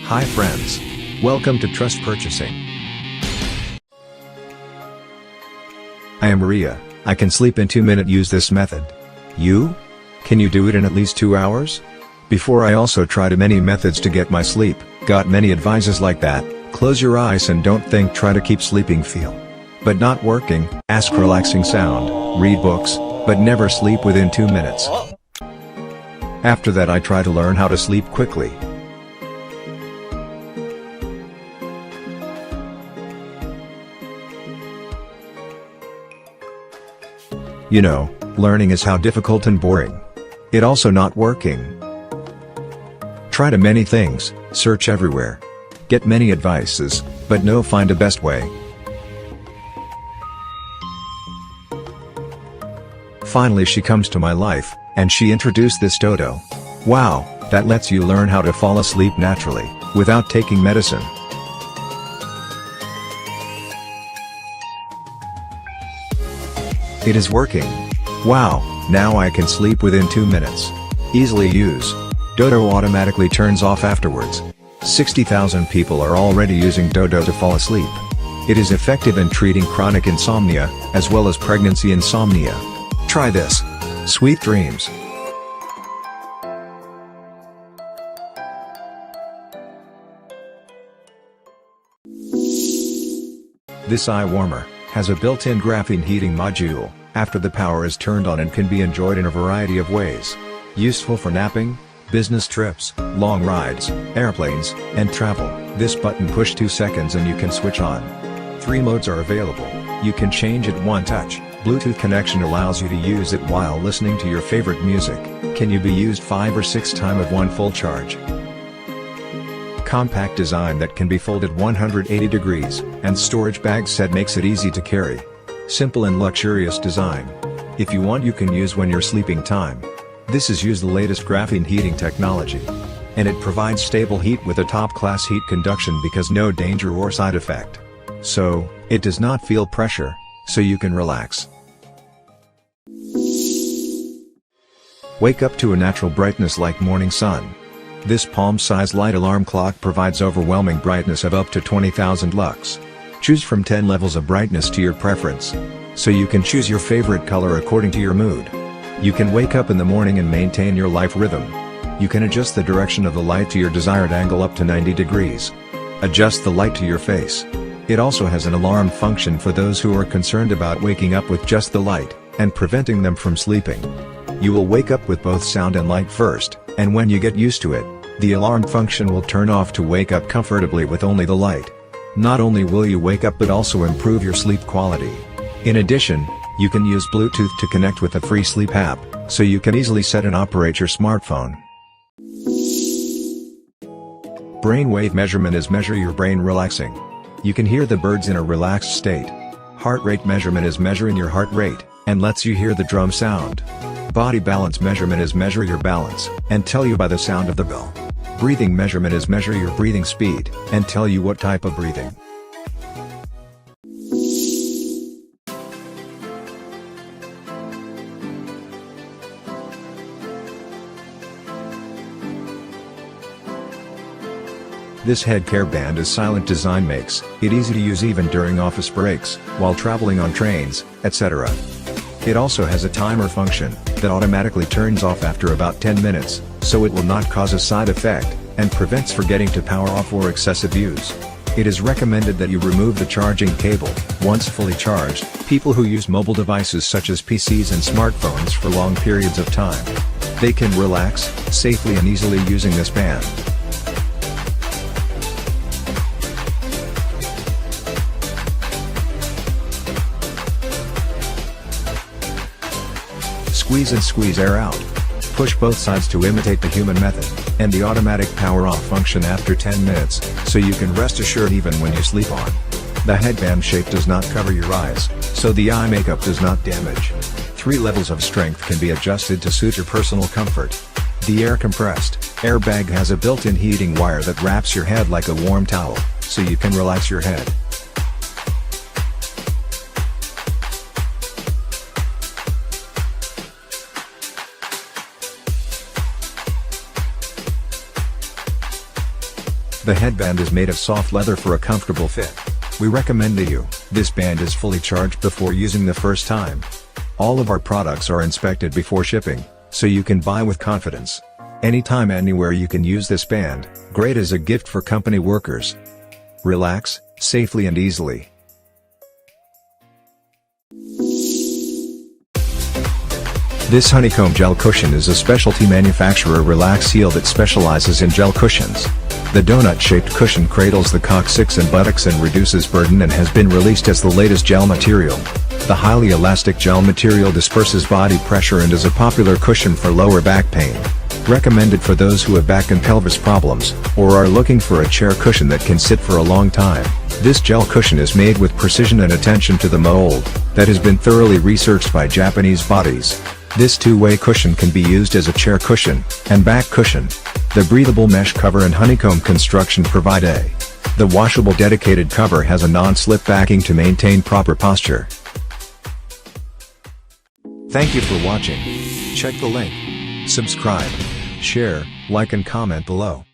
Hi friends. Welcome to Trust Purchasing. I am Maria. I can sleep in 2 minutes. Use this method. You? Can you do it in at least 2 hours? Before I also tried many methods to get my sleep, got many advices like that, close your eyes and don't think, try to keep sleeping feel. But not working, ask relaxing sound, read books, but never sleep within 2 minutes. After that I try to learn how to sleep quickly. You know, learning is how difficult and boring. It also not working. Try to many things, search everywhere. Get many advices, but no find a best way. Finally she comes to my life, and she introduced this Dodo. Wow, that lets you learn how to fall asleep naturally, without taking medicine. It is working. Wow, now I can sleep within 2 minutes. Easily use. Dodo automatically turns off afterwards. 60,000 people are already using Dodo to fall asleep. It is effective in treating chronic insomnia, as well as pregnancy insomnia. Try this. Sweet dreams. This eye warmer has a built-in graphene heating module, after the power is turned on, and can be enjoyed in a variety of ways. Useful for napping, business trips, long rides, airplanes, and travel. This button push 2 seconds and you can switch on. 3 modes are available. You can change it one touch. Bluetooth connection allows you to use it while listening to your favorite music. Can you be used 5 or 6 times of one full charge. Compact design that can be folded 180 degrees, and storage bag set makes it easy to carry. Simple and luxurious design. If you want you can use when you're sleeping time. This is use the latest graphene heating technology. And it provides stable heat with a top-class heat conduction because no danger or side effect. So, it does not feel pressure, so you can relax. Wake up to a natural brightness like morning sun. This palm-sized light alarm clock provides overwhelming brightness of up to 20,000 lux. Choose from 10 levels of brightness to your preference. So you can choose your favorite color according to your mood. You can wake up in the morning and maintain your life rhythm. You can adjust the direction of the light to your desired angle up to 90 degrees. Adjust the light to your face. It also has an alarm function for those who are concerned about waking up with just the light, and preventing them from sleeping. You will wake up with both sound and light first, and when you get used to it, the alarm function will turn off to wake up comfortably with only the light. Not only will you wake up but also improve your sleep quality. In addition, you can use Bluetooth to connect with a free sleep app, so you can easily set and operate your smartphone. Brainwave measurement is measure your brain relaxing. You can hear the birds in a relaxed state. Heart rate measurement is measuring your heart rate, and lets you hear the drum sound. Body balance measurement is measure your balance, and tell you by the sound of the bell. Breathing measurement is measure your breathing speed, and tell you what type of breathing. This head care band is silent design makes it easy to use even during office breaks, while traveling on trains, etc. It also has a timer function that automatically turns off after about 10 minutes, so it will not cause a side effect, and prevents forgetting to power off or excessive use. It is recommended that you remove the charging cable once fully charged. People who use mobile devices such as PCs and smartphones for long periods of time, they can relax safely and easily using this band. Squeeze and squeeze air out. Push both sides to imitate the human method, and the automatic power off function after 10 minutes, so you can rest assured even when you sleep on. The headband shape does not cover your eyes, so the eye makeup does not damage. 3 levels of strength can be adjusted to suit your personal comfort. The air compressed airbag has a built-in heating wire that wraps your head like a warm towel, so you can relax your head. The headband is made of soft leather for a comfortable fit. We recommend that this band is fully charged before using the first time. All of our products are inspected before shipping, so you can buy with confidence. Anytime, anywhere you can use this band, great as a gift for company workers. Relax, safely and easily. This honeycomb gel cushion is a specialty manufacturer Relax Seal that specializes in gel cushions. The donut-shaped cushion cradles the coccyx and buttocks and reduces burden and has been released as the latest gel material. The highly elastic gel material disperses body pressure and is a popular cushion for lower back pain. Recommended for those who have back and pelvis problems, or are looking for a chair cushion that can sit for a long time. This gel cushion is made with precision and attention to the mold, that has been thoroughly researched by Japanese bodies. This two-way cushion can be used as a chair cushion, and back cushion. The breathable mesh cover and honeycomb construction provide the washable dedicated cover has a non-slip backing to maintain proper posture. Thank you for watching. Check the link. Subscribe, share, like and comment below.